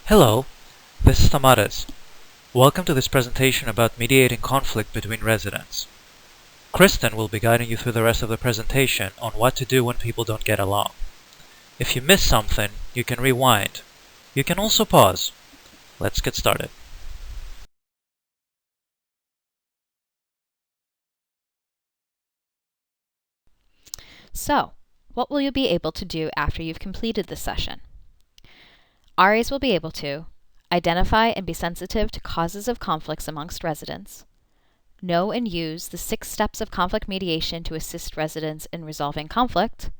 Hello, this is Tamares. Welcome to this presentation about mediating conflict between residents. Kristen will be guiding you through the rest of the presentation on what to do when people don't get along. If you miss something, you can rewind. You can also pause. Let's get started. So, what will you be able to do after you've completed this session? RAs will be able to identify and be sensitive to causes of conflicts amongst residents, know and use the 6 steps of conflict mediation to assist residents in resolving conflict,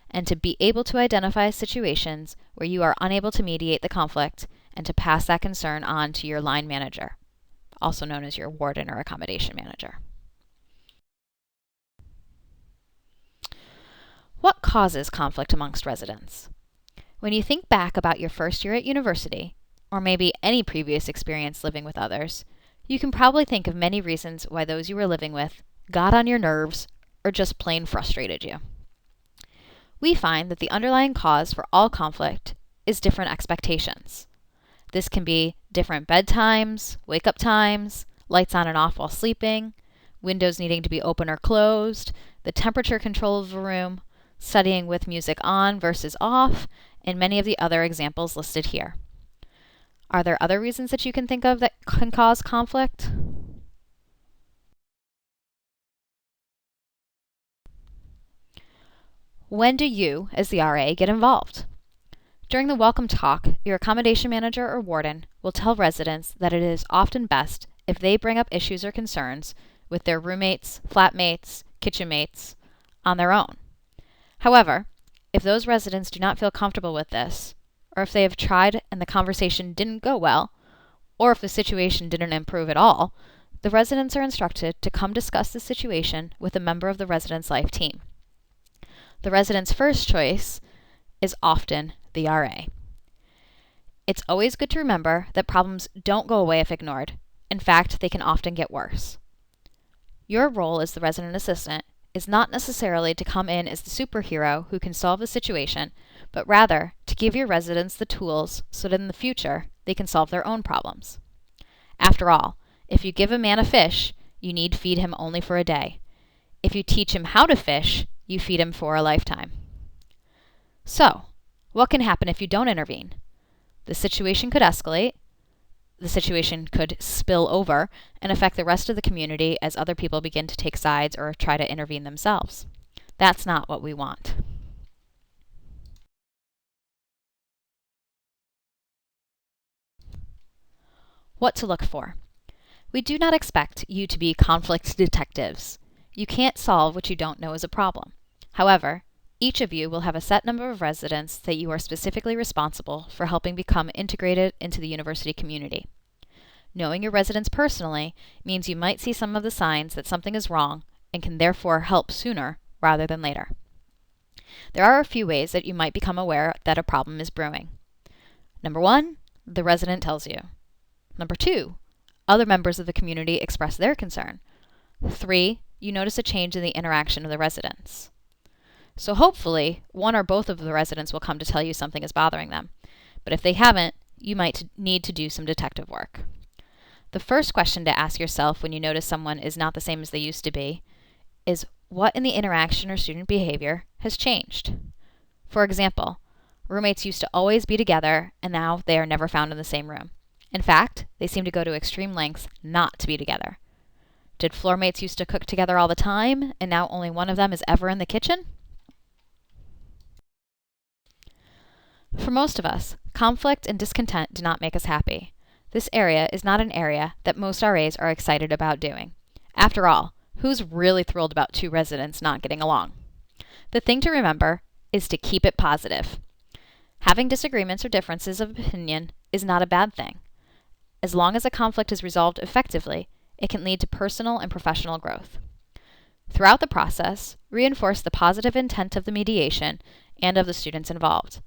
and to be able to identify situations where you are unable to mediate the conflict and to pass that concern on to your line manager, also known as your warden or accommodation manager. What causes conflict amongst residents? When you think back about your first year at university, or maybe any previous experience living with others, you can probably think of many reasons why those you were living with got on your nerves or just plain frustrated you. We find that the underlying cause for all conflict is different expectations. This can be different bedtimes, wake-up times, lights on and off while sleeping, windows needing to be open or closed, the temperature control of the room, studying with music on versus off, and many of the other examples listed here. Are there other reasons that you can think of that can cause conflict? When do you, as the RA, get involved? During the welcome talk, your accommodation manager or warden will tell residents that it is often best if they bring up issues or concerns with their roommates, flatmates, kitchen mates on their own. However, if those residents do not feel comfortable with this, or if they have tried and the conversation didn't go well, or if the situation didn't improve at all, the residents are instructed to come discuss the situation with a member of the residence life team. The resident's first choice is often the RA. It's always good to remember that problems don't go away if ignored. In fact, they can often get worse. Your role as the resident assistant is not necessarily to come in as the superhero who can solve the situation, but rather to give your residents the tools so that in the future they can solve their own problems. After all, if you give a man a fish, you need feed him only for a day. If you teach him how to fish, you feed him for a lifetime. So, what can happen if you don't intervene? The situation could escalate. The situation could spill over and affect the rest of the community as other people begin to take sides or try to intervene themselves. That's not what we want. What to look for. We do not expect you to be conflict detectives. You can't solve what you don't know is a problem. However, each of you will have a set number of residents that you are specifically responsible for helping become integrated into the university community. Knowing your residents personally means you might see some of the signs that something is wrong and can therefore help sooner rather than later. There are a few ways that you might become aware that a problem is brewing. Number 1, the resident tells you. Number 2, other members of the community express their concern. 3, you notice a change in the interaction of the residents. So hopefully, one or both of the residents will come to tell you something is bothering them. But if they haven't, you might need to do some detective work. The first question to ask yourself when you notice someone is not the same as they used to be is what in the interaction or student behavior has changed? For example, roommates used to always be together and now they are never found in the same room. In fact, they seem to go to extreme lengths not to be together. Did floor mates used to cook together all the time and now only one of them is ever in the kitchen? For most of us, conflict and discontent do not make us happy. This area is not an area that most RAs are excited about doing. After all, who's really thrilled about 2 residents not getting along? The thing to remember is to keep it positive. Having disagreements or differences of opinion is not a bad thing. As long as a conflict is resolved effectively, it can lead to personal and professional growth. Throughout the process, reinforce the positive intent of the mediation and of the students involved.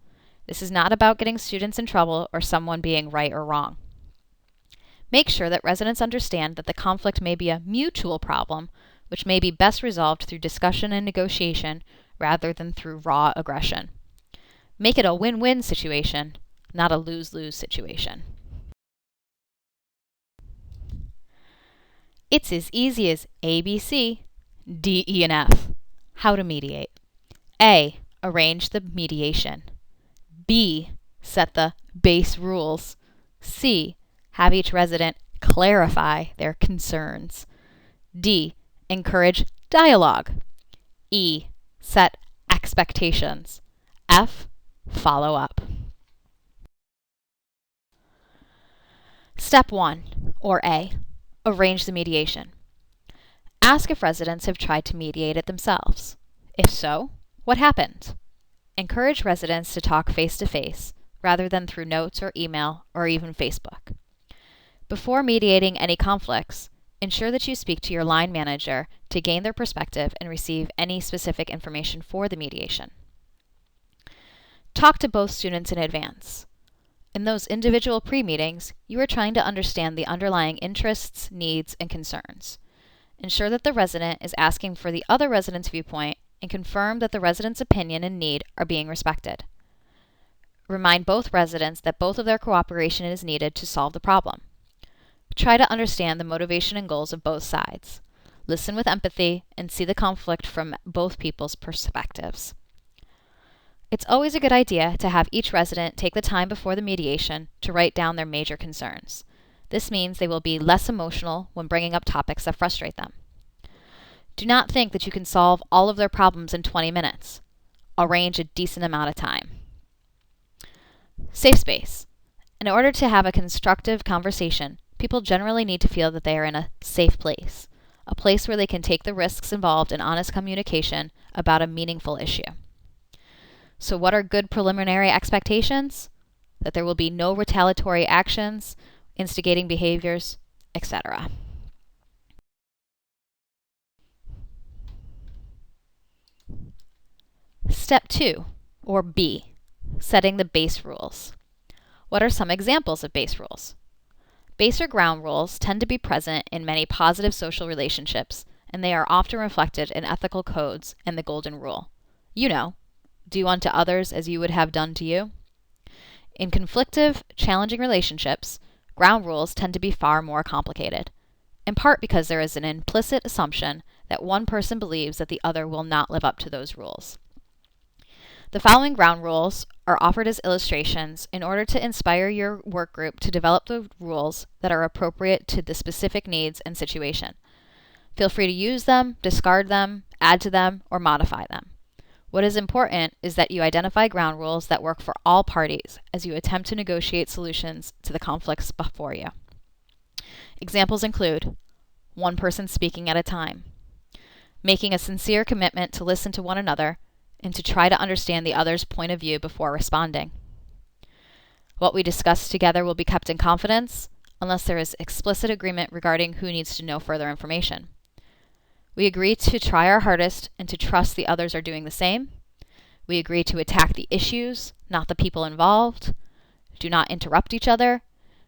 This is not about getting students in trouble or someone being right or wrong. Make sure that residents understand that the conflict may be a mutual problem, which may be best resolved through discussion and negotiation rather than through raw aggression. Make it a win-win situation, not a lose-lose situation. It's as easy as A, B, C, D, E, and F. How to mediate. A. Arrange the mediation. B. Set the base rules. C. Have each resident clarify their concerns. D. Encourage dialogue. E. Set expectations. F. Follow up. Step 1, or A. Arrange the mediation. Ask if residents have tried to mediate it themselves. If so, what happened? Encourage residents to talk face-to-face rather than through notes or email or even Facebook. Before mediating any conflicts, ensure that you speak to your line manager to gain their perspective and receive any specific information for the mediation. Talk to both students in advance. In those individual pre-meetings, you are trying to understand the underlying interests, needs, and concerns. Ensure that the resident is asking for the other resident's viewpoint and confirm that the resident's opinion and need are being respected. Remind both residents that both of their cooperation is needed to solve the problem. Try to understand the motivation and goals of both sides. Listen with empathy and see the conflict from both people's perspectives. It's always a good idea to have each resident take the time before the mediation to write down their major concerns. This means they will be less emotional when bringing up topics that frustrate them. Do not think that you can solve all of their problems in 20 minutes. Arrange a decent amount of time. Safe space. In order to have a constructive conversation, people generally need to feel that they are in a safe place, a place where they can take the risks involved in honest communication about a meaningful issue. So what are good preliminary expectations? That there will be no retaliatory actions, instigating behaviors, etc. Step 2, or B, setting the base rules. What are some examples of base rules? Base or ground rules tend to be present in many positive social relationships, and they are often reflected in ethical codes and the golden rule. You know, do unto others as you would have done to you. In conflictive, challenging relationships, ground rules tend to be far more complicated, in part because there is an implicit assumption that one person believes that the other will not live up to those rules. The following ground rules are offered as illustrations in order to inspire your work group to develop the rules that are appropriate to the specific needs and situation. Feel free to use them, discard them, add to them, or modify them. What is important is that you identify ground rules that work for all parties as you attempt to negotiate solutions to the conflicts before you. Examples include one person speaking at a time, making a sincere commitment to listen to one another and to try to understand the other's point of view before responding. What we discuss together will be kept in confidence unless there is explicit agreement regarding who needs to know further information. We agree to try our hardest and to trust the others are doing the same. We agree to attack the issues, not the people involved. Do not interrupt each other.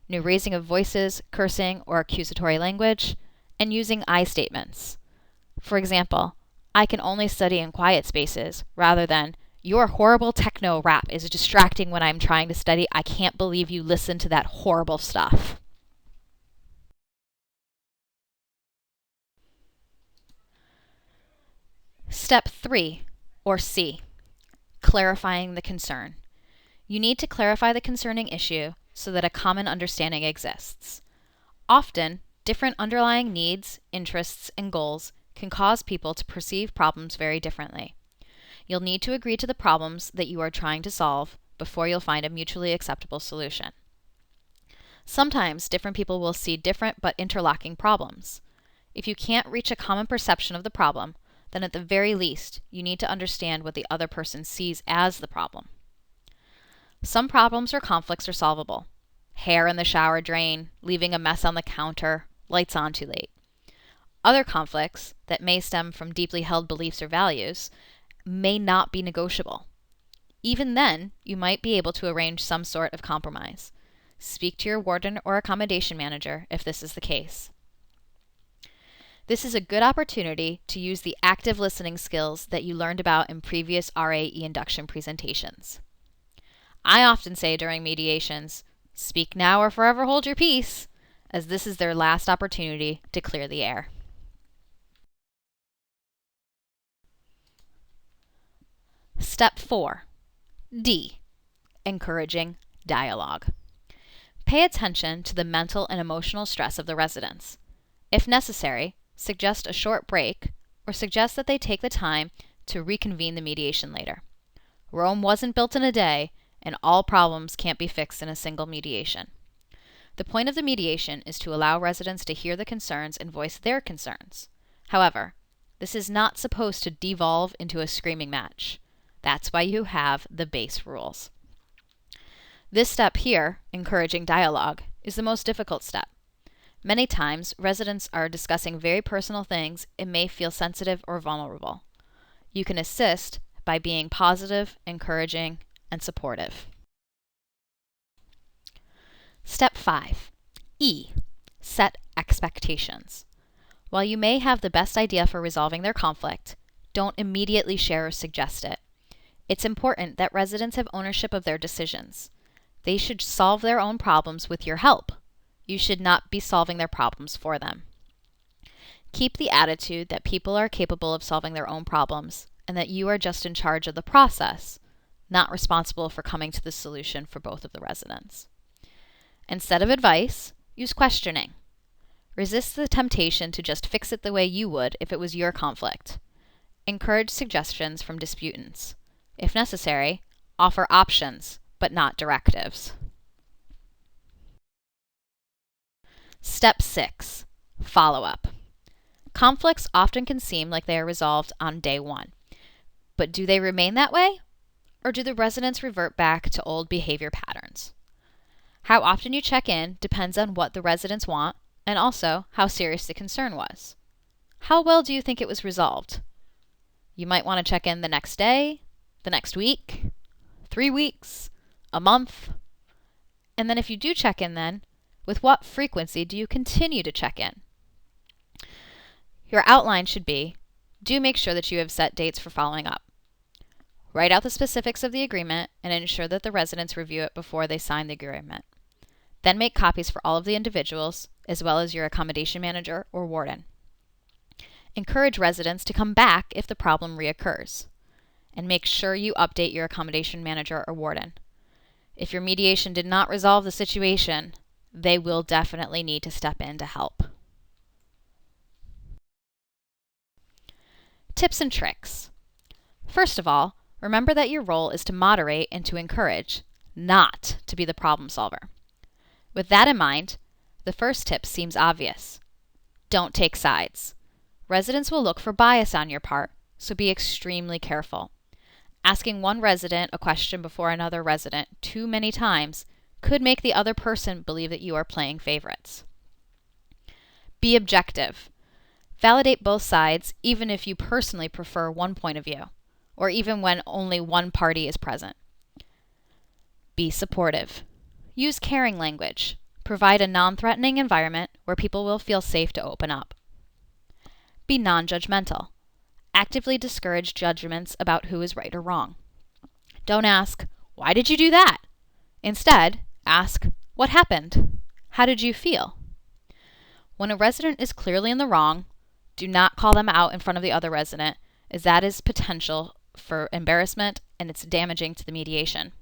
No raising of voices, cursing, or accusatory language, and using I statements. For example, I can only study in quiet spaces, rather than, your horrible techno rap is distracting when I'm trying to study. I can't believe you listen to that horrible stuff. Step 3, or C, clarifying the concern. You need to clarify the concerning issue so that a common understanding exists. Often, different underlying needs, interests, and goals can cause people to perceive problems very differently. You'll need to agree to the problems that you are trying to solve before you'll find a mutually acceptable solution. Sometimes, different people will see different but interlocking problems. If you can't reach a common perception of the problem, then at the very least, you need to understand what the other person sees as the problem. Some problems or conflicts are solvable. Hair in the shower drain, leaving a mess on the counter, lights on too late. Other conflicts that may stem from deeply held beliefs or values may not be negotiable. Even then, you might be able to arrange some sort of compromise. Speak to your warden or accommodation manager if this is the case. This is a good opportunity to use the active listening skills that you learned about in previous RAE induction presentations. I often say during mediations, speak now or forever hold your peace, as this is their last opportunity to clear the air. Step 4. D. Encouraging dialogue. Pay attention to the mental and emotional stress of the residents. If necessary, suggest a short break or suggest that they take the time to reconvene the mediation later. Rome wasn't built in a day, and all problems can't be fixed in a single mediation. The point of the mediation is to allow residents to hear the concerns and voice their concerns. However, this is not supposed to devolve into a screaming match. That's why you have the base rules. This step here, encouraging dialogue, is the most difficult step. Many times, residents are discussing very personal things and may feel sensitive or vulnerable. You can assist by being positive, encouraging, and supportive. Step 5. E. Set expectations. While you may have the best idea for resolving their conflict, don't immediately share or suggest it. It's important that residents have ownership of their decisions. They should solve their own problems with your help. You should not be solving their problems for them. Keep the attitude that people are capable of solving their own problems and that you are just in charge of the process, not responsible for coming to the solution for both of the residents. Instead of advice, use questioning. Resist the temptation to just fix it the way you would if it was your conflict. Encourage suggestions from disputants. If necessary, offer options, but not directives. Step 6. Follow-up. Conflicts often can seem like they are resolved on day 1. But do they remain that way? Or do the residents revert back to old behavior patterns? How often you check in depends on what the residents want and also how serious the concern was. How well do you think it was resolved? You might want to check in the next day, the next week, 3 weeks, a month. And then if you do check in then, with what frequency do you continue to check in? Your outline should be, do make sure that you have set dates for following up. Write out the specifics of the agreement and ensure that the residents review it before they sign the agreement. Then make copies for all of the individuals, as well as your accommodation manager or warden. Encourage residents to come back if the problem reoccurs. And make sure you update your accommodation manager or warden. If your mediation did not resolve the situation, they will definitely need to step in to help. Tips and tricks. First of all, remember that your role is to moderate and to encourage, not to be the problem solver. With that in mind, the first tip seems obvious. Don't take sides. Residents will look for bias on your part, so be extremely careful. Asking one resident a question before another resident too many times could make the other person believe that you are playing favorites. Be objective. Validate both sides even if you personally prefer one point of view, or even when only one party is present. Be supportive. Use caring language. Provide a non-threatening environment where people will feel safe to open up. Be non-judgmental. Actively discourage judgments about who is right or wrong. Don't ask, "Why did you do that?" Instead, ask, "What happened? How did you feel?" When a resident is clearly in the wrong, do not call them out in front of the other resident, as that is potential for embarrassment and it's damaging to the mediation.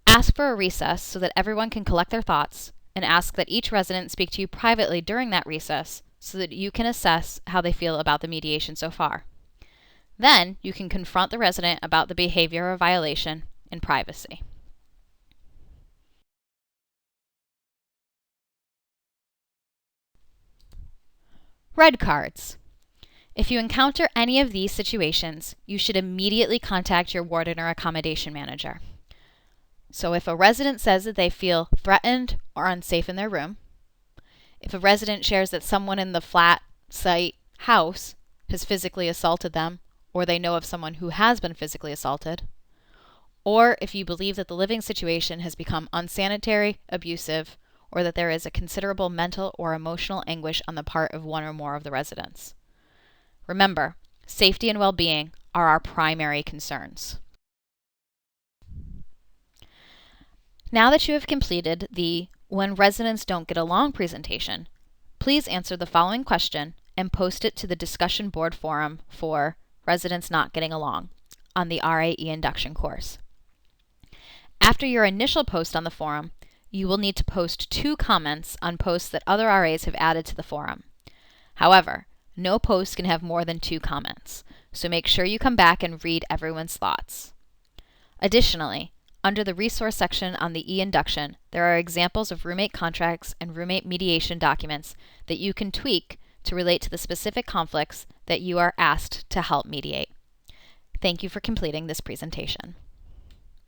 Ask for a recess so that everyone can collect their thoughts, and ask that each resident speak to you privately during that recess so that you can assess how they feel about the mediation so far. Then you can confront the resident about the behavior or violation in privacy. Red cards. If you encounter any of these situations, you should immediately contact your warden or accommodation manager. So if a resident says that they feel threatened or unsafe in their room, if a resident shares that someone in the flat, site, house has physically assaulted them, or they know of someone who has been physically assaulted, or if you believe that the living situation has become unsanitary, abusive, or that there is a considerable mental or emotional anguish on the part of one or more of the residents. Remember, safety and well-being are our primary concerns. Now that you have completed the When Residents Don't Get Along presentation, please answer the following question and post it to the discussion board forum for Residents Not Getting Along on the RA e-induction course. After your initial post on the forum, you will need to post 2 comments on posts that other RAs have added to the forum. However, no post can have more than 2 comments, so make sure you come back and read everyone's thoughts. Additionally, under the resource section on the e-induction, there are examples of roommate contracts and roommate mediation documents that you can tweak to relate to the specific conflicts that you are asked to help mediate. Thank you for completing this presentation.